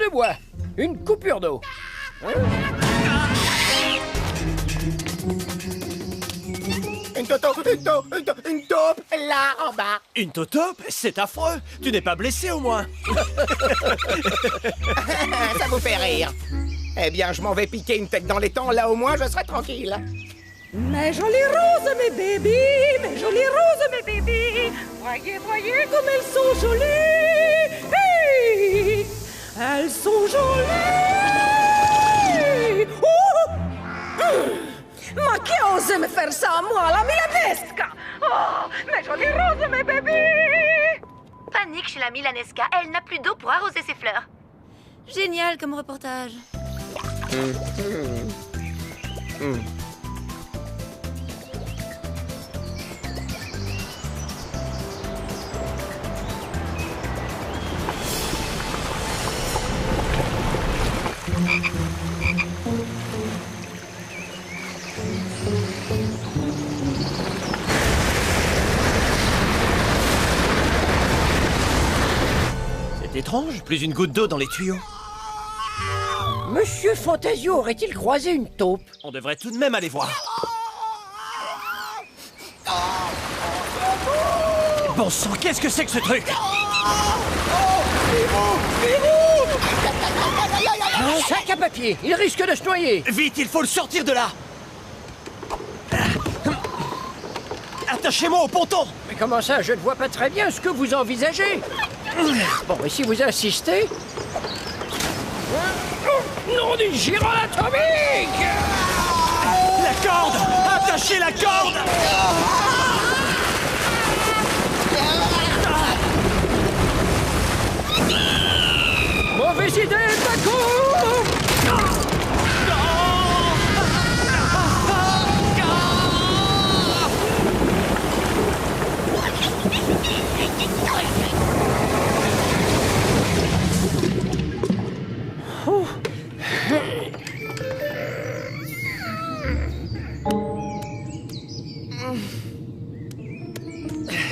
de bois. Une coupure d'eau. Une taupe, là, en bas. Une taupe? C'est affreux. Tu n'es pas blessé au moins. Ça vous fait rire. Eh bien, je m'en vais piquer une tête dans les temps, là au moins je serai tranquille. Mes jolies roses, mes bébés, mes jolies roses, mes bébés. Voyez, voyez comme elles sont jolies. Hey, elles sont jolies. Ma qui ose me faire ça à moi, la milanesca? Oh, mes jolies roses, mes bébés. Panique chez la Milanesca, elle n'a plus d'eau pour arroser ses fleurs. Génial comme reportage. C'est étrange, plus une goutte d'eau dans les tuyaux. Monsieur Fantasio aurait-il croisé une taupe? On devrait tout de même aller voir. Bon sang, qu'est-ce que c'est que ce truc? Un sac à papier, il risque de se noyer. Vite, il faut le sortir de là. Attachez-moi au ponton. Mais comment ça, je ne vois pas très bien ce que vous envisagez. Bon, et si vous insistez... Nom d'une girole atomique! La corde! Attachez la corde! Mauvaise idée, Paco!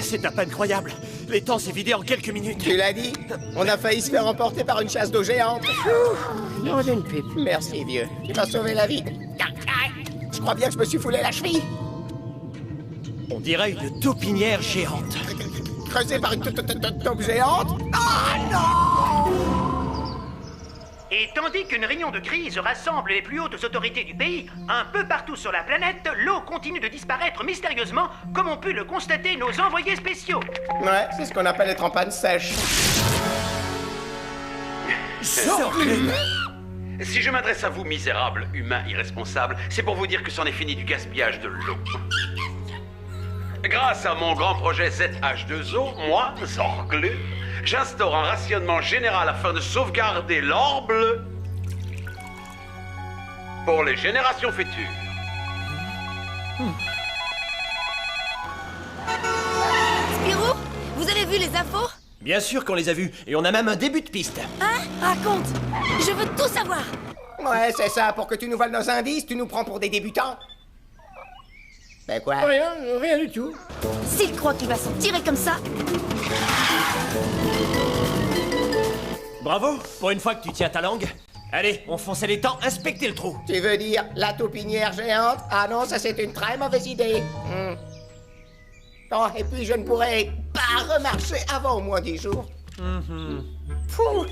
C'est à peine croyable. L'étang s'est vidé en quelques minutes. Tu l'as dit? On a failli se faire emporter par une chasse d'eau géante. Nom d'une pipe. Merci, vieux. Tu m'as sauvé la vie. Je crois bien que je me suis foulé la cheville. On dirait une taupinière géante. Creusée par une taupe géante? Ah non! Et tandis qu'une réunion de crise rassemble les plus hautes autorités du pays, un peu partout sur la planète, l'eau continue de disparaître mystérieusement, comme ont pu le constater nos envoyés spéciaux. Ouais, c'est ce qu'on appelle être en panne sèche. Sortez! Si je m'adresse à vous, misérables humains irresponsables, c'est pour vous dire que c'en est fini du gaspillage de l'eau. Grâce à mon grand projet ZH2O, moi, Zorgle, j'instaure un rationnement général afin de sauvegarder l'or bleu pour les générations futures. Spirou, vous avez vu les infos? Bien sûr qu'on les a vus, et on a même un début de piste. Hein? Raconte! Je veux tout savoir! Ouais, c'est ça. Pour que tu nous voles nos indices, tu nous prends pour des débutants. Ben quoi? Rien du tout. S'il croit qu'il va s'en tirer comme ça... Bravo, pour une fois que tu tiens ta langue. Allez, on fonce les temps, inspectez le trou. Tu veux dire la taupinière géante? Ah non, ça c'est une très mauvaise idée. Oh, et puis je ne pourrai pas remarcher avant au moins 10 jours. Pouh,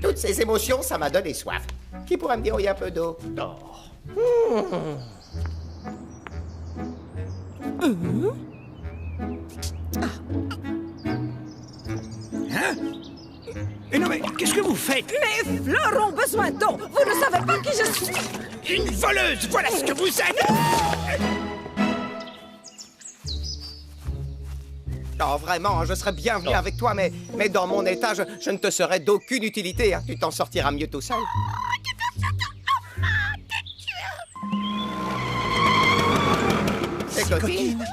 toutes ces émotions, ça m'a donné soif. Qui pourrait me dire où il y a un peu d'eau? Mais non mais, qu'est-ce que vous faites? Mes fleurs ont besoin d'eau. Vous ne savez pas qui je suis. Une voleuse, voilà ce que vous êtes! Oh, vraiment, je serais bien venu avec toi, mais dans mon état, je ne te serais d'aucune utilité. Hein. Tu t'en sortiras mieux tout seul. C'est coquine.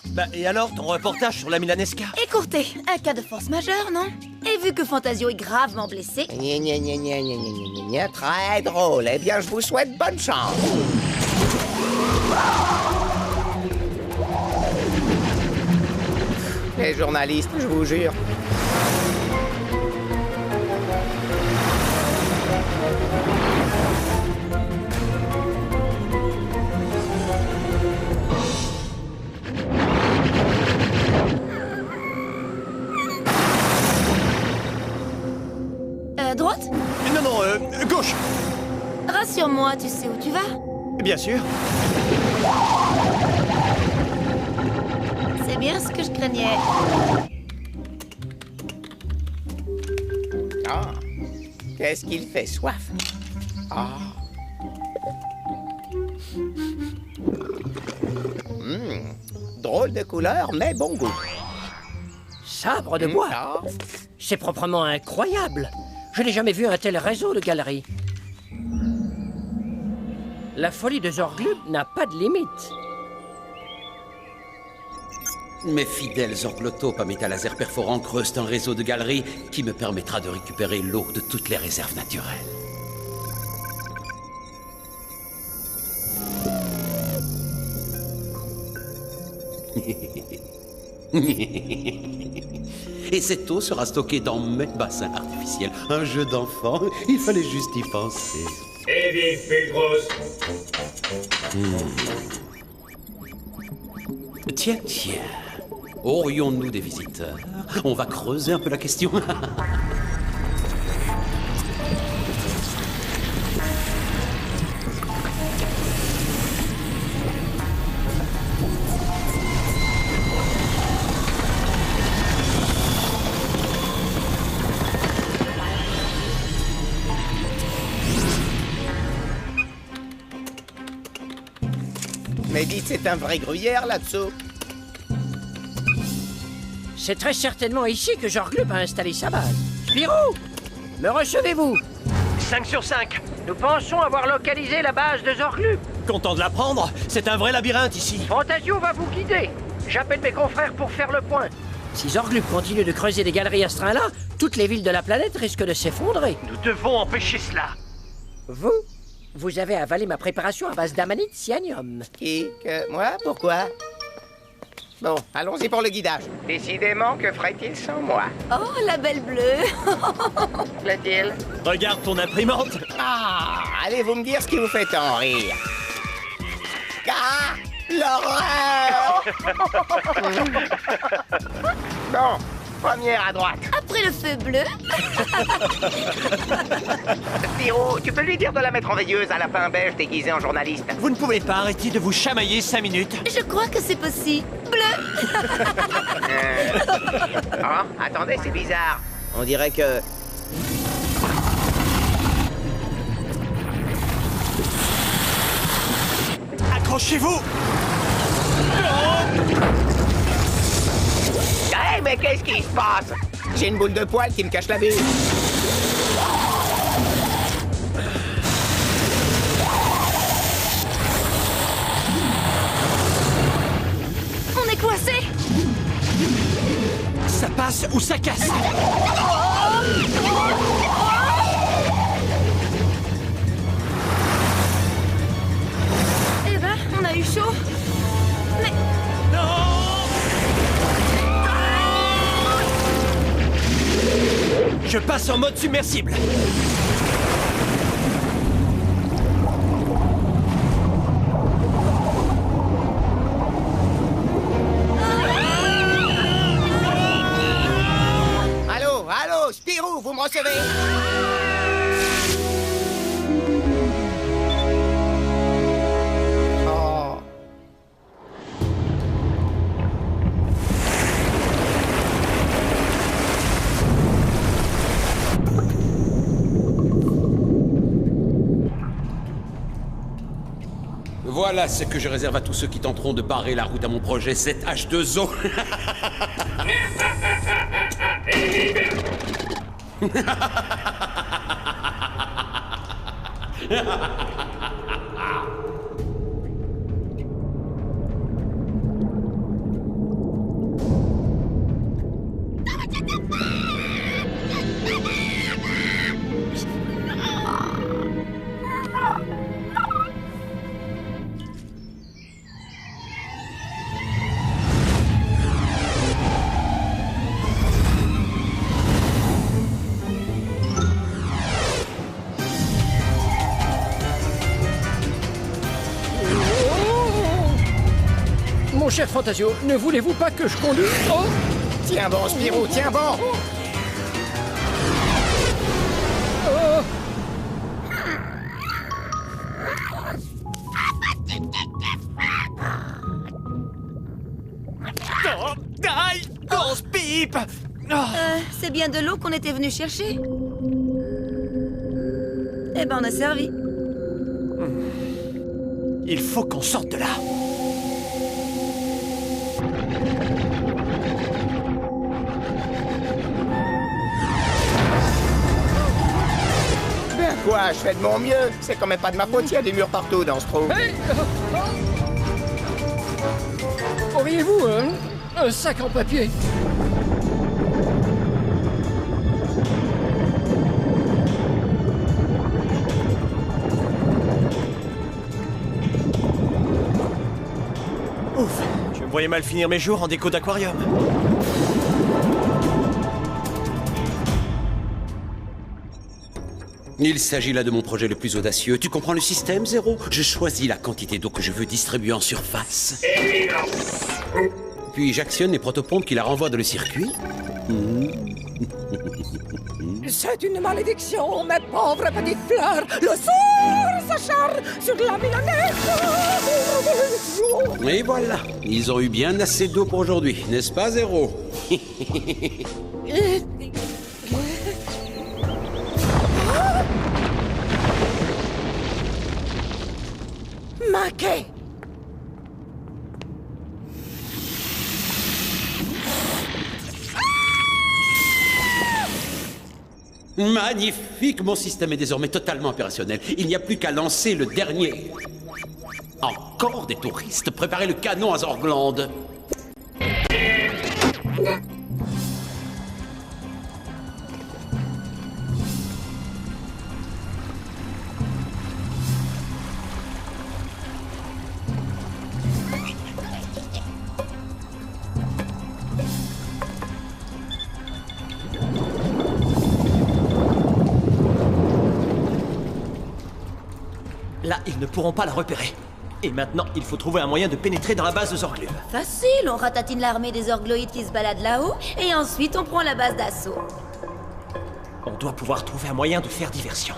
Bah, et alors, ton reportage sur la Milanesca? Écoutez, un cas de force majeure, non? Et vu que Fantasio est gravement blessé... Gna, gna, gna, gna, gna, gna, gna, gna, très drôle. Eh bien, je vous souhaite bonne chance. Les journalistes, je vous jure. Rassure-moi, tu sais où tu vas? Bien sûr. C'est bien ce que je craignais. Ah, qu'est-ce qu'il fait soif. Ah. Drôle de couleur, mais bon goût. Sabre de bois. Ah. C'est proprement incroyable. Je n'ai jamais vu un tel réseau de galeries. La folie de Zorglub n'a pas de limite. Mes fidèles orglotopes à métal laser perforant creusent un réseau de galeries qui me permettra de récupérer l'eau de toutes les réserves naturelles. Et cette eau sera stockée dans mes bassins artificiels. Un jeu d'enfant, il fallait juste y penser. Et vive Pulgros! Tiens, aurions-nous des visiteurs? On va creuser un peu la question. Mais dites, c'est un vrai gruyère là-dessous. C'est très certainement ici que Zorglub a installé sa base. Spirou, me recevez-vous? 5 sur 5. Nous pensons avoir localisé la base de Zorglub. Content de l'apprendre. C'est un vrai labyrinthe ici. Fantasio va vous guider. J'appelle mes confrères pour faire le point. Si Zorglub continue de creuser des galeries à ce train-là, toutes les villes de la planète risquent de s'effondrer. Nous devons empêcher cela. Vous avez avalé ma préparation à base d'amanite cyanium. Qui? Que? Moi? Pourquoi? Bon, allons-y pour le guidage. Décidément, que ferait-il sans moi? Oh, la belle bleue. Plaît-il? Regarde ton imprimante. Ah! Allez-vous me dire ce qui vous fait tant rire? Ah! L'horreur! Bon, première à droite. Après le feu bleu. Spirou, tu peux lui dire de la mettre en veilleuse à la fin beige déguisée en journaliste? Vous ne pouvez pas arrêter de vous chamailler 5 minutes. Je crois que c'est possible. Oh, attendez, c'est bizarre. On dirait que... Accrochez-vous. Hey, mais qu'est-ce qui se passe? J'ai une boule de poil qui me cache la vue. On est coincé. Ça passe ou ça casse. Eh ben, on a eu chaud. Mais Je passe en mode submersible. Allô, Spirou, vous me recevez? Oh. Voilà ce que je réserve à tous ceux qui tenteront de barrer la route à mon projet 7H2O. Mon cher Fantasio, ne voulez-vous pas que je conduise? Oh! Tiens bon, Spirou, tiens bon! Oh! pipe. C'est bien de l'eau qu'on était venu chercher. Eh ben, on a servi. Il faut qu'on sorte de là. Ben quoi, je fais de mon mieux. C'est quand même pas de ma faute s'il y a des murs partout dans ce trou. Hey! Auriez-vous un sac en papier? Ouf, je me voyais mal finir mes jours en déco d'aquarium. Il s'agit là de mon projet le plus audacieux. Tu comprends le système, Zéro? Je choisis la quantité d'eau que je veux distribuer en surface. Puis j'actionne les protopompes qui la renvoient dans le circuit. C'est une malédiction, mes pauvres petites fleurs. Le sort s'acharne sur la milanette. Et voilà, ils ont eu bien assez d'eau pour aujourd'hui, n'est-ce pas, Zéro? Manqué. Magnifique, mon système est désormais totalement opérationnel. Il n'y a plus qu'à lancer le dernier. Encore des touristes, préparez le canon à Zorglande. Là, ils ne pourront pas la repérer. Et maintenant, il faut trouver un moyen de pénétrer dans la base de Zorglum. Facile, on ratatine l'armée des orgloïdes qui se baladent là-haut, et ensuite on prend la base d'assaut. On doit pouvoir trouver un moyen de faire diversion.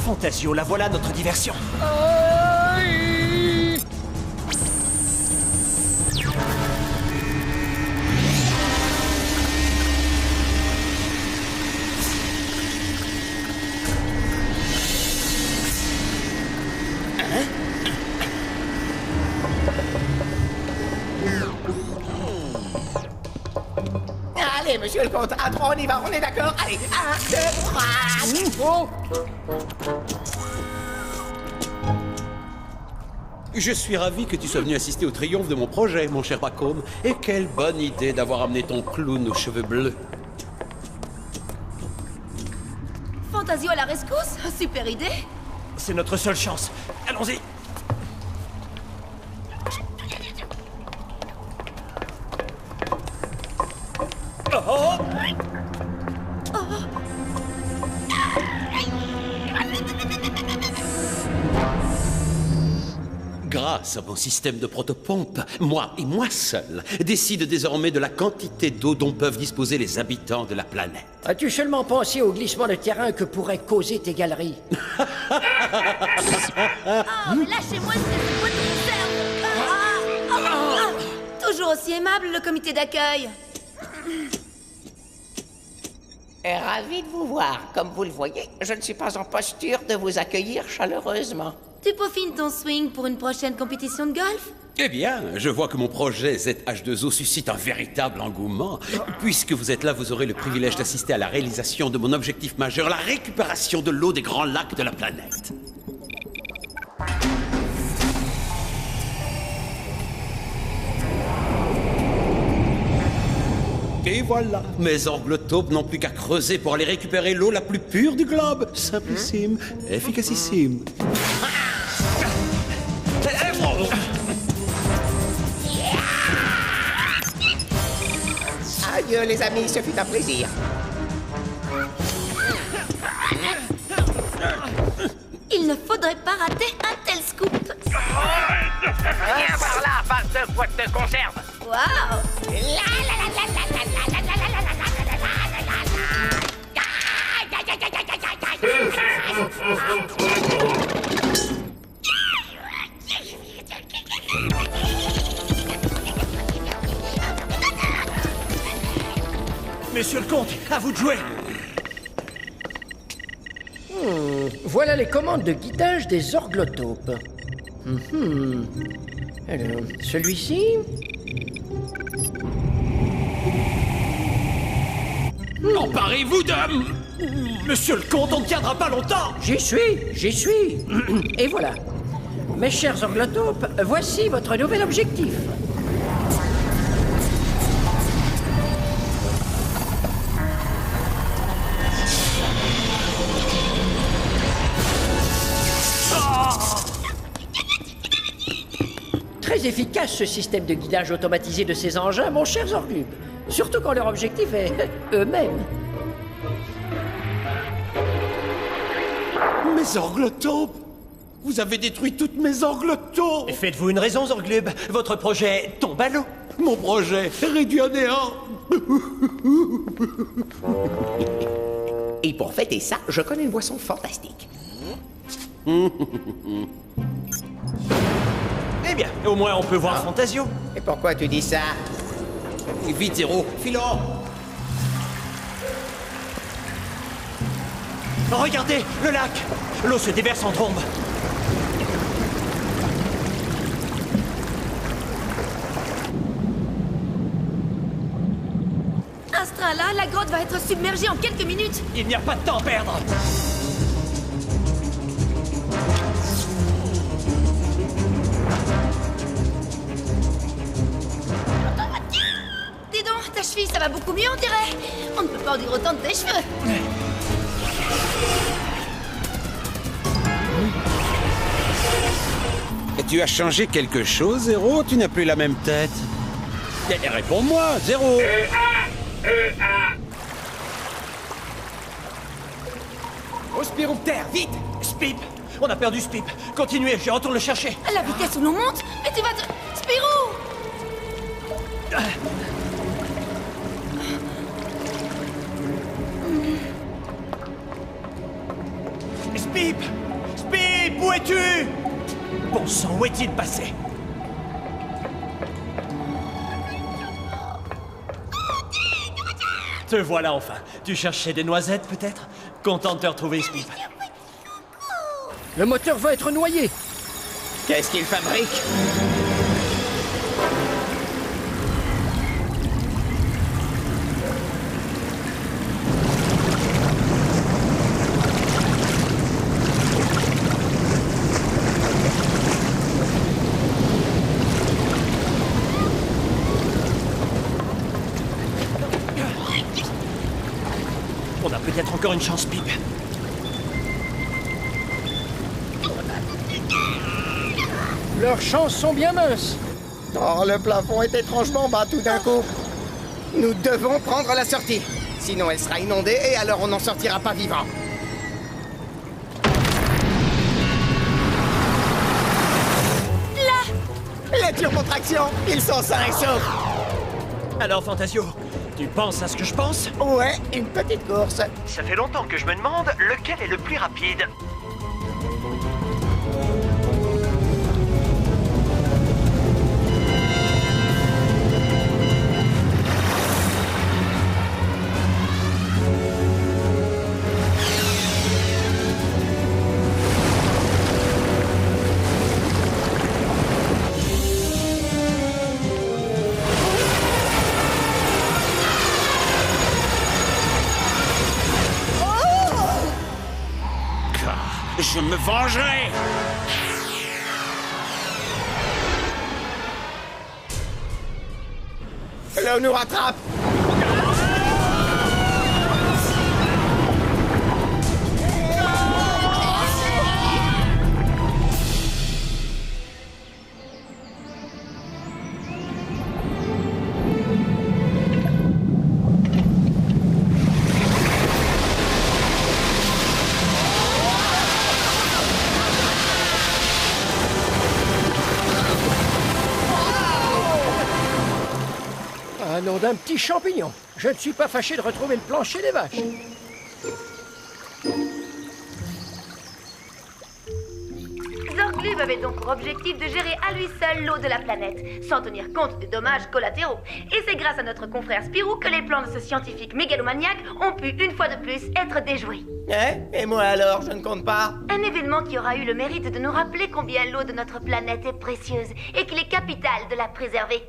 Fantasio, la voilà notre diversion. Allez, monsieur le comte, à 3, on y va, on est d'accord? Allez, 1, 2, 3... Je suis ravi que tu sois venu assister au triomphe de mon projet, mon cher Macomb. Et quelle bonne idée d'avoir amené ton clown aux cheveux bleus. Fantasio à la rescousse? Super idée. C'est notre seule chance. Allons-y. Oh! Grâce à mon système de protopompe, moi et moi seul décide désormais de la quantité d'eau dont peuvent disposer les habitants de la planète. As-tu seulement pensé au glissement de terrain que pourraient causer tes galeries? Oh, mais lâchez-moi cette boîte de conserve. Toujours aussi aimable, le comité d'accueil. Ravi de vous voir. Comme vous le voyez, je ne suis pas en posture de vous accueillir chaleureusement. Tu peaufines ton swing pour une prochaine compétition de golf? Eh bien, je vois que mon projet ZH2O suscite un véritable engouement. Puisque vous êtes là, vous aurez le privilège d'assister à la réalisation de mon objectif majeur, la récupération de l'eau des grands lacs de la planète. Et voilà, mes orglotopes n'ont plus qu'à creuser pour aller récupérer l'eau la plus pure du globe. Simplissime, efficacissime. Adieu les amis, ce fut un plaisir. Il ne faudrait pas rater un tel scoop. Viens par là, base de boîte de conserve. Waouh! Monsieur le comte, à vous de jouer. Voilà les commandes de guidage des orglotopes. Alors, celui-ci. Emparez-vous de... Monsieur le comte, on ne tiendra pas longtemps. J'y suis. Et voilà. Mes chers orglotopes, voici votre nouvel objectif. Très efficace ce système de guidage automatisé de ces engins, mon cher Zorglub. Surtout quand leur objectif est eux-mêmes. Mes orglotopes! Vous avez détruit toutes mes orglotopes! Faites-vous une raison, Zorglub. Votre projet tombe à l'eau. Mon projet réduit à néant! Et pour fêter ça, je connais une boisson fantastique. Eh bien, au moins on peut voir Fantasio. Et pourquoi tu dis ça? Vite, Zéro, filons! Regardez, le lac. L'eau se déverse en trombe. À ce train-là, la grotte va être submergée en quelques minutes. Il n'y a pas de temps à perdre. Dis donc, ta cheville, ça va beaucoup mieux, on dirait. On ne peut pas en dire autant de tes cheveux. Et tu as changé quelque chose, Zéro? Tu n'as plus la même tête. Eh, réponds-moi, Zéro! Au spirouptère, vite! Spip! On a perdu Spip. Continuez, je retourne le chercher. À la vitesse où l'on monte, mais tu vas te... Spirou! Spip! Spip, où es-tu? Bon sang, où est-il passé? Te voilà enfin. Tu cherchais des noisettes, peut-être? Content de te retrouver, Spip. Le moteur va être noyé. Qu'est-ce qu'il fabrique? On a peut-être encore une chance, Spip. Leurs chances sont bien minces. Oh, le plafond est étrangement bas tout d'un coup. Nous devons prendre la sortie. Sinon, elle sera inondée et alors on n'en sortira pas vivant. Là! Les turbotractions, ils sont sains et saufs. Alors, Fantasio, tu penses à ce que je pense? Ouais, une petite course. Ça fait longtemps que je me demande lequel est le plus rapide. Je me vengerai! L'eau nous rattrape. Ah non, d'un petit champignon. Je ne suis pas fâché de retrouver le plancher des vaches. Club avait donc pour objectif de gérer à lui seul l'eau de la planète, sans tenir compte des dommages collatéraux. Et c'est grâce à notre confrère Spirou que les plans de ce scientifique mégalomaniaque ont pu, une fois de plus, être déjoués. Et moi alors, je ne compte pas? Un événement qui aura eu le mérite de nous rappeler combien l'eau de notre planète est précieuse et qu'il est capital de la préserver.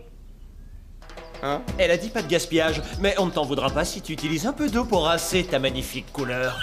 Hein? Elle a dit pas de gaspillage, mais on ne t'en voudra pas si tu utilises un peu d'eau pour rincer ta magnifique couleur.